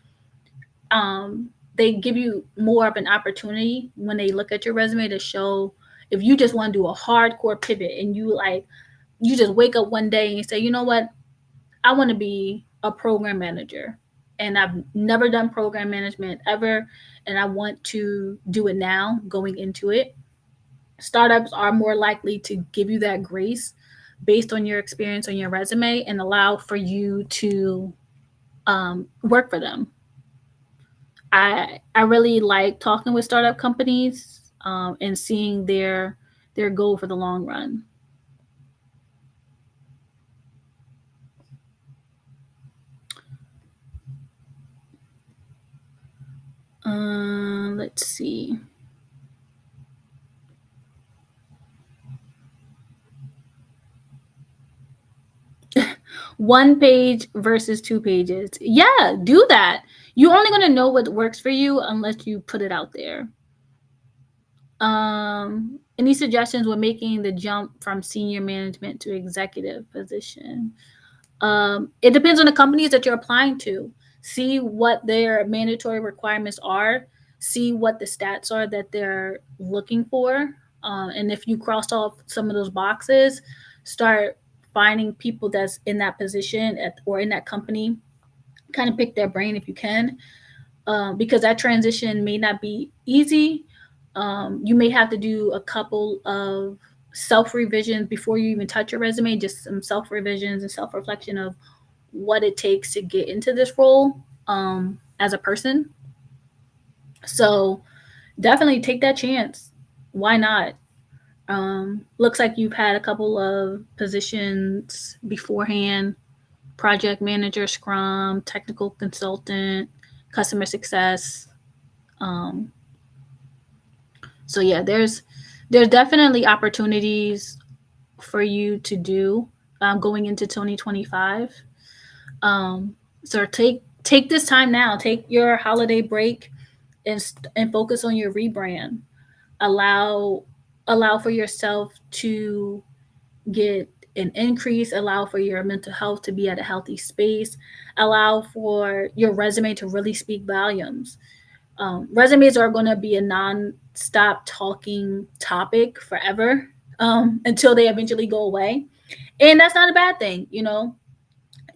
they give you more of an opportunity when they look at your resume to show if you just want to do a hardcore pivot and you just wake up one day and you say, you know what, I want to be a program manager. And I've never done program management ever, and I want to do it now going into it. Startups are more likely to give you that grace based on your experience on your resume and allow for you to work for them. I really like talking with startup companies, and seeing their goal for the long run. Let's see. One page versus 2 pages. Yeah, do that. You're only going to know what works for you unless you put it out there. Any suggestions when making the jump from senior management to executive position? It depends on the companies that you're applying to. See what their mandatory requirements are. See what the stats are that they're looking for. And if you cross off some of those boxes, start finding people that's in that position or in that company. Kind of pick their brain if you can, because that transition may not be easy. You may have to do a couple of self revisions before you even touch your resume, just some self revisions and self reflection of what it takes to get into this role as a person. So definitely take that chance. Why not? Looks like you've had a couple of positions beforehand: project manager, scrum, technical consultant, customer success. Um, so yeah, there's definitely opportunities for you to do going into 2025. So take this time now. Take your holiday break and focus on your rebrand. Allow allow for yourself to get an increase, allow for your mental health to be at a healthy space, allow for your resume to really speak volumes. Resumes are going to be a non-stop talking topic forever, until they eventually go away. And that's not a bad thing, you know.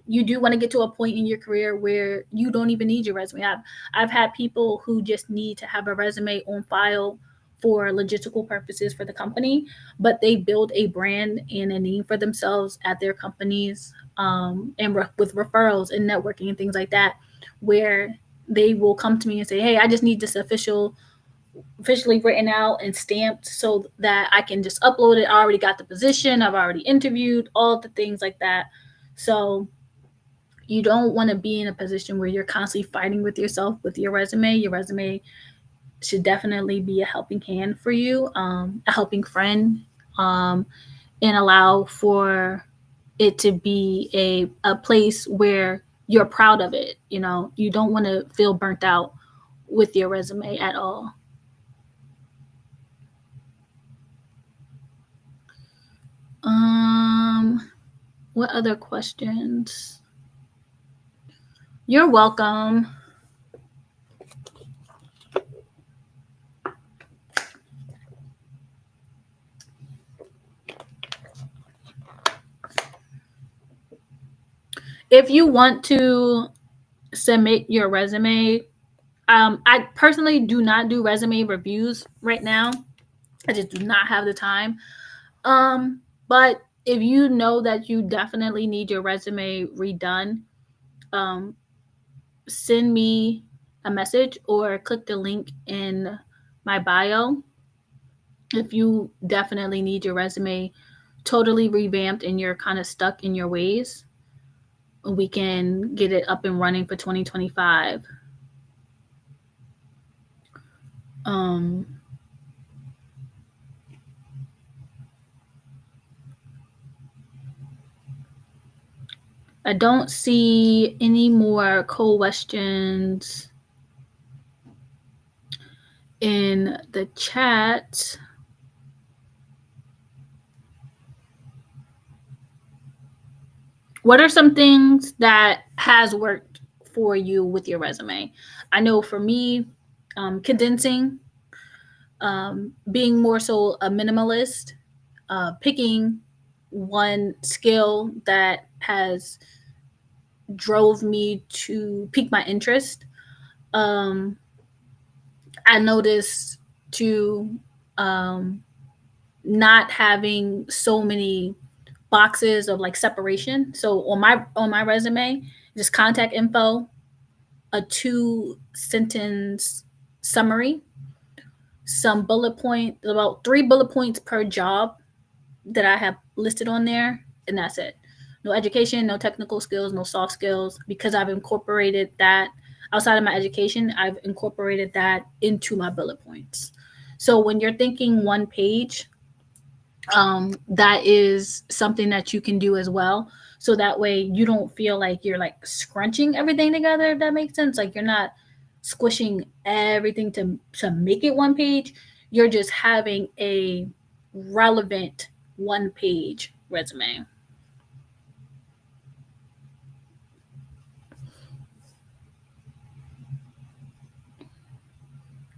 You do want to get to a point in your career where you don't even need your resume. I've had people who just need to have a resume on file for logistical purposes for the company, but they build a brand and a name for themselves at their companies, and with referrals and networking and things like that, where they will come to me and say, "Hey, I just need this officially written out and stamped so that I can just upload it. I already got the position. I've already interviewed, all the things like that." So you don't want to be in a position where you're constantly fighting with yourself with your resume. Your resume should definitely be a helping hand for you, a helping friend, um, and allow for it to be a place where you're proud of it. You know, you don't want to feel burnt out with your resume at all. What other questions? You're welcome. If you want to submit your resume, I personally do not do resume reviews right now. I just do not have the time. But if you know that you definitely need your resume redone, um, send me a message or click the link in my bio. If you definitely need your resume totally revamped and you're kind of stuck in your ways, we can get it up and running for 2025. Um, I don't see any more questions in the chat. What are some things that has worked for you with your resume? I know for me, condensing, being more so a minimalist, picking one skill that has drove me to pique my interest. Um, I noticed to um, not having so many boxes of like separation. So on my resume, just contact info, a 2 sentence summary, some bullet point, about 3 bullet points per job that I have listed on there, and that's it. No education, no technical skills, no soft skills, because I've incorporated that outside of my education, I've incorporated that into my bullet points. So when you're thinking one page, that is something that you can do as well. So that way you don't feel like you're like scrunching everything together, if that makes sense. Like you're not squishing everything to make it one page. You're just having a relevant one page resume.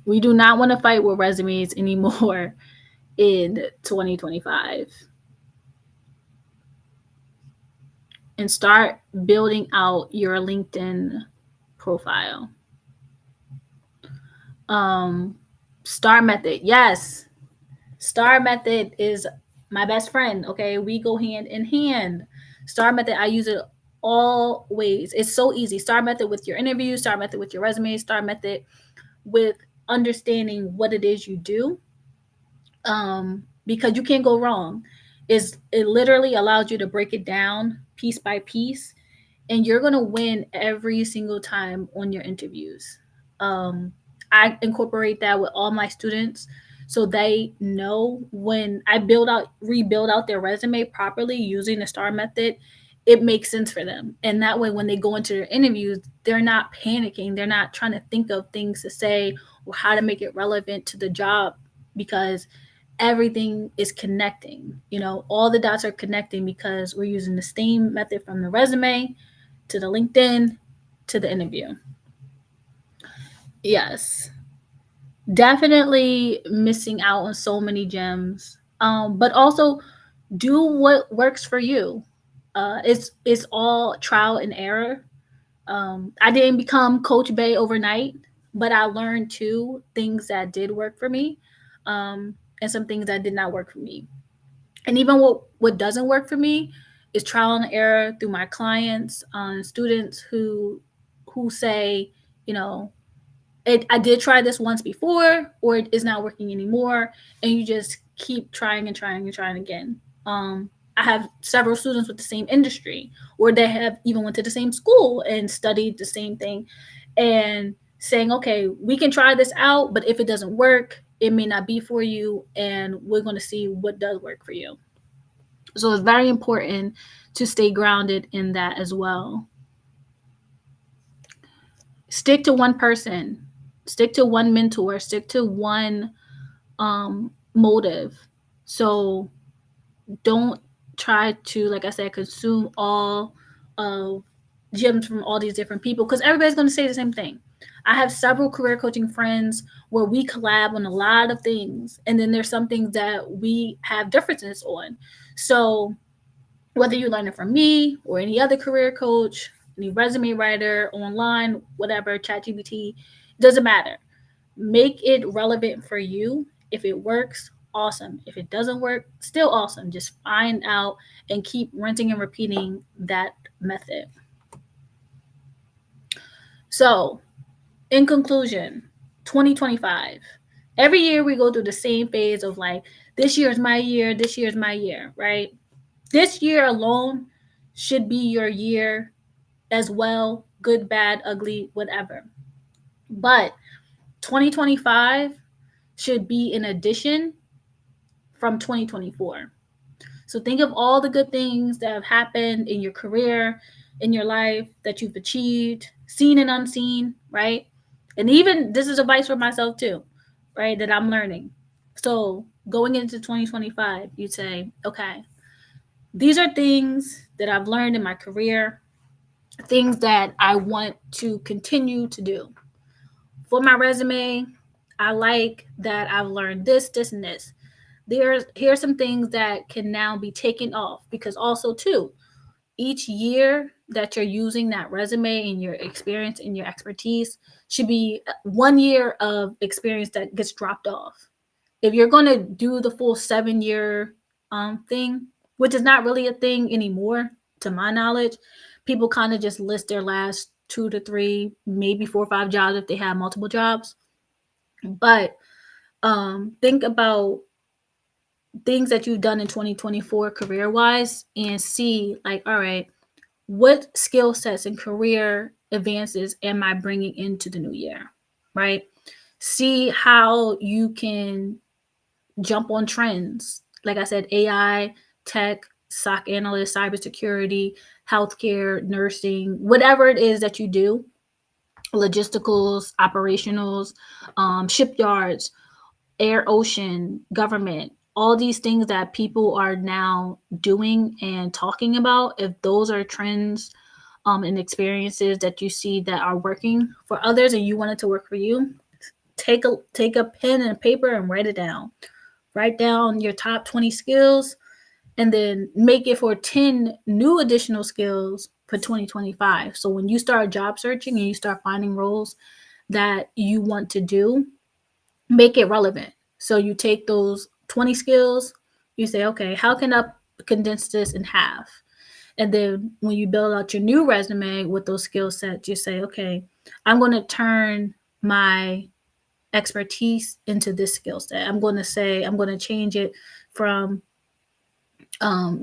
We do not want to fight with resumes anymore in 2025. And start building out your LinkedIn profile. Um, Star method. Yes. Star method is my best friend. Okay. We go hand in hand. Star method, I use it always. It's so easy. Star method with your interview, star method with your resume, star method with understanding what it is you do. Because you can't go wrong. It literally allows you to break it down piece by piece, and you're gonna win every single time on your interviews. Um, I incorporate that with all my students so they know when I rebuild out their resume properly using the star method, it makes sense for them. And that way, when they go into their interviews, they're not panicking. They're not trying to think of things to say or how to make it relevant to the job, because everything is connecting. All the dots are connecting because we're using the same method from the resume to the LinkedIn to the interview. Yes, definitely missing out on so many gems. But also do what works for you. It's all trial and error. I didn't become Coach Bay overnight, but I learned too things that did work for me, and some things that did not work for me. And even what doesn't work for me is trial and error through my clients, students who say, you know, I did try this once before, or it is not working anymore, and you just keep trying and trying and trying again. I have several students with the same industry, or they have even went to the same school and studied the same thing, and saying, okay, we can try this out, but if it doesn't work, it may not be for you, and we're going to see what does work for you. So it's very important to stay grounded in that as well. Stick to one person, stick to one mentor, stick to one motive. So don't try to, like I said, consume all of gems from all these different people, because everybody's going to say the same thing. I have several career coaching friends where we collab on a lot of things, and then there's some things that we have differences on. So whether you learn it from me or any other career coach, any resume writer, online, whatever, ChatGPT, doesn't matter. Make it relevant for you. If it works, awesome. If it doesn't work, still awesome. Just find out and keep rinsing and repeating that method. So, in conclusion, 2025. Every year we go through the same phase of like, this year is my year, this year is my year, right? This year alone should be your year as well, good, bad, ugly, whatever. But 2025 should be an addition from 2024. So think of all the good things that have happened in your career, in your life, that you've achieved, seen and unseen, right? And even this is advice for myself too, right? That I'm learning. So going into 2025, you'd say, okay, these are things that I've learned in my career, things that I want to continue to do. For my resume, I like that I've learned this, this, and this. Here's some things that can now be taken off, because also too, each year that you're using that resume and your experience and your expertise should be 1 year of experience that gets dropped off. If you're going to do the full 7 year thing, which is not really a thing anymore, to my knowledge, people kind of just list their last 2 to 3, maybe 4 or 5 jobs if they have multiple jobs. But think about things that you've done in 2024 career wise and see, like, all right, what skill sets and career advances am I bringing into the new year, right? See how you can jump on trends. Like I said, AI, tech, SOC analyst, cybersecurity, healthcare, nursing, whatever it is that you do, logisticals, operationals, shipyards, air, ocean, government, all these things that people are now doing and talking about, if those are trends and experiences that you see that are working for others and you want it to work for you, take a pen and paper and write it down. Write down your top 20 skills and then make it for 10 new additional skills for 2025. So when you start job searching and you start finding roles that you want to do, make it relevant. So you take those 20 skills, you say, okay, how can I condense this in half? And then when you build out your new resume with those skill sets, you say, okay, I'm going to turn my expertise into this skill set. I'm going to change it from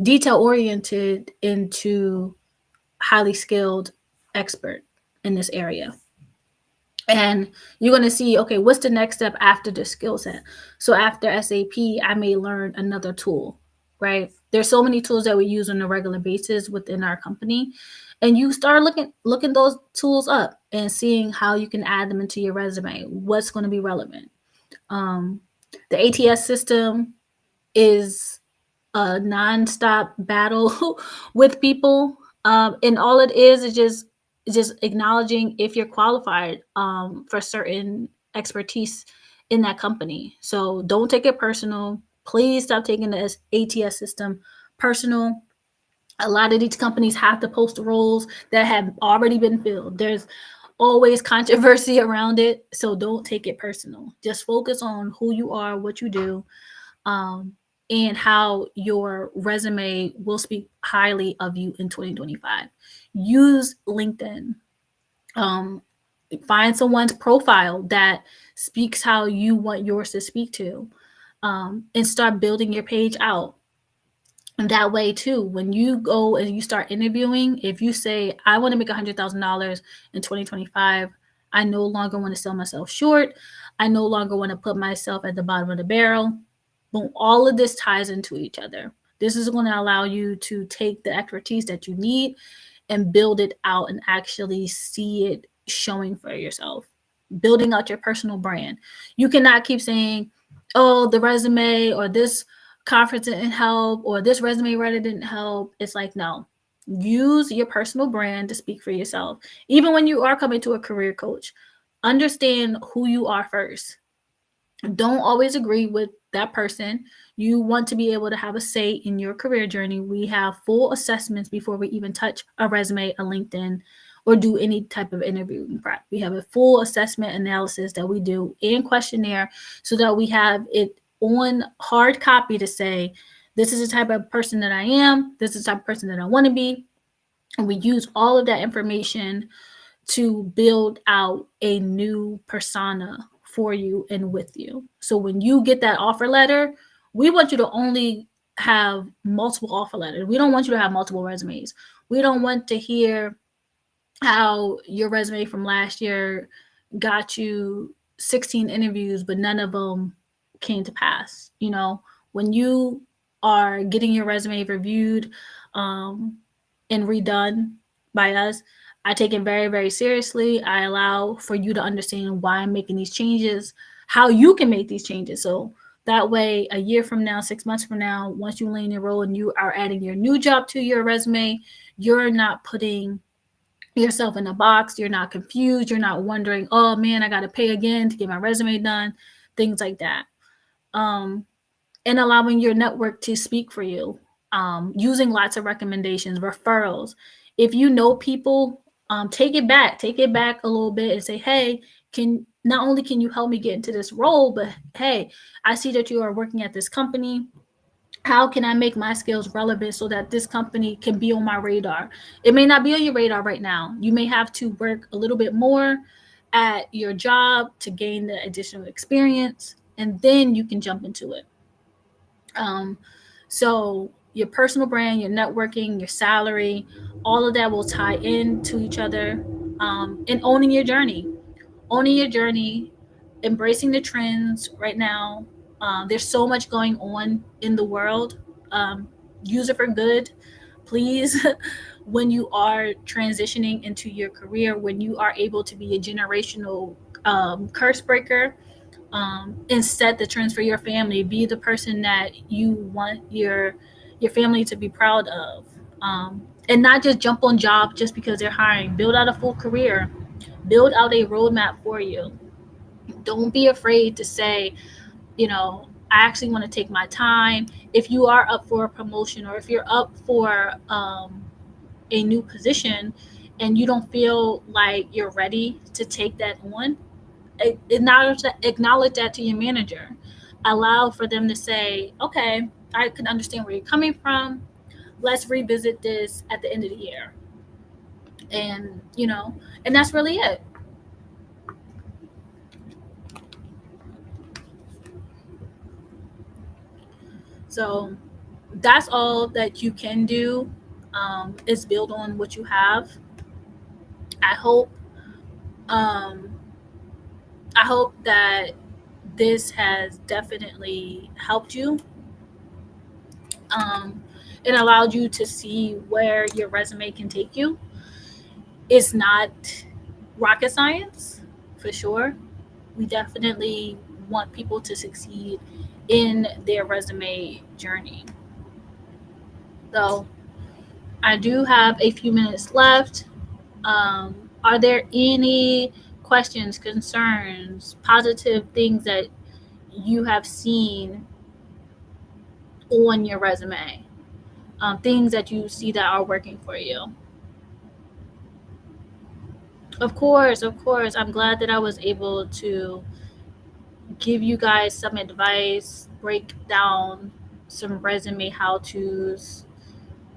detail oriented into highly skilled expert in this area. And you're going to see, okay, what's the next step after the skill set? So after SAP, I may learn another tool, right? There's so many tools that we use on a regular basis within our company. And you start looking those tools up and seeing how you can add them into your resume. What's going to be relevant? The ATS system, is a nonstop battle with people. And all it is just acknowledging if you're qualified for certain expertise in that company. So don't take it personal. Please stop taking the ATS system personal. A lot of these companies have to post roles that have already been filled. There's always controversy around it, so don't take it personal. Just focus on who you are, what you do, um, and how your resume will speak highly of you in 2025. Use LinkedIn. Um, find someone's profile that speaks how you want yours to speak to, and start building your page out. And that way too, when you go and you start interviewing, if you say, I want to make $100,000 in 2025, I no longer want to sell myself short. I no longer want to put myself at the bottom of the barrel. Boom, all of this ties into each other. This is going to allow you to take the expertise that you need and build it out and actually see it showing for yourself. Building out your personal brand. You cannot keep saying, oh, the resume or this conference didn't help or this resume writer didn't help. It's like, no, use your personal brand to speak for yourself. Even when you are coming to a career coach, understand who you are first. Don't always agree with that person. You want to be able to have a say in your career journey. We have full assessments before we even touch a resume, a LinkedIn, or do any type of interviewing prep. We have a full assessment analysis that we do and questionnaire so that we have it on hard copy to say, this is the type of person that I am, this is the type of person that I want to be. And we use all of that information to build out a new persona for you and with you. So when you get that offer letter, we want you to only have multiple offer letters. We don't want you to have multiple resumes. We don't want to hear how your resume from last year got you 16 interviews, but none of them came to pass. You know, when you are getting your resume reviewed and redone by us, I take it very, very seriously. I allow for you to understand why I'm making these changes, how you can make these changes. So that way, a year from now, 6 months from now, once you land your role and you are adding your new job to your resume, you're not putting yourself in a box. You're not confused. You're not wondering, oh man, I got to pay again to get my resume done, things like that. And allowing your network to speak for you, using lots of recommendations, referrals. If you know people, take it back a little bit and say, hey, can not only can you help me get into this role, but hey, I see that you are working at this company. How can I make my skills relevant so that this company can be on my radar? It may not be on your radar right now. You may have to work a little bit more at your job to gain the additional experience, and then you can jump into it. So your personal brand, your networking, your salary, all of that will tie into each other. And owning your journey, embracing the trends right now. There's so much going on in the world. Use it for good, please. When you are transitioning into your career, when you are able to be a generational curse breaker, and set the trends for your family. Be the person that you want your family to be proud of, and not just jump on jobs just because they're hiring. Build out a full career. Build out a roadmap for you. Don't be afraid to say, I actually want to take my time. If you are up for a promotion or if you're up for a new position and you don't feel like you're ready to take that on, acknowledge that to your manager. Allow for them to say, okay, I can understand where you're coming from. Let's revisit this at the end of the year. And, and that's really it. So that's all that you can do, is build on what you have. I hope, um, I hope that this has definitely helped you, um, and allowed you to see where your resume can take you. It's not rocket science, for sure. We definitely want people to succeed in their resume journey. So I do have a few minutes left. Are there any questions, concerns, positive things that you have seen on your resume? Things that you see that are working for you? Of course, of course. I'm glad that I was able to give you guys some advice, break down some resume how to's.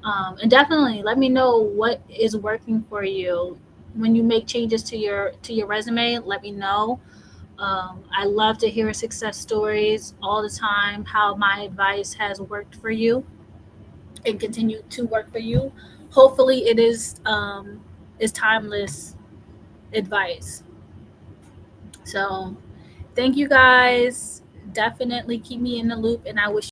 And definitely let me know what is working for you when you make changes to your resume. Let me know. I love to hear success stories all the time. How my advice has worked for you and continue to work for you. Hopefully, it is timeless advice. So, thank you guys. Definitely keep me in the loop, and I wish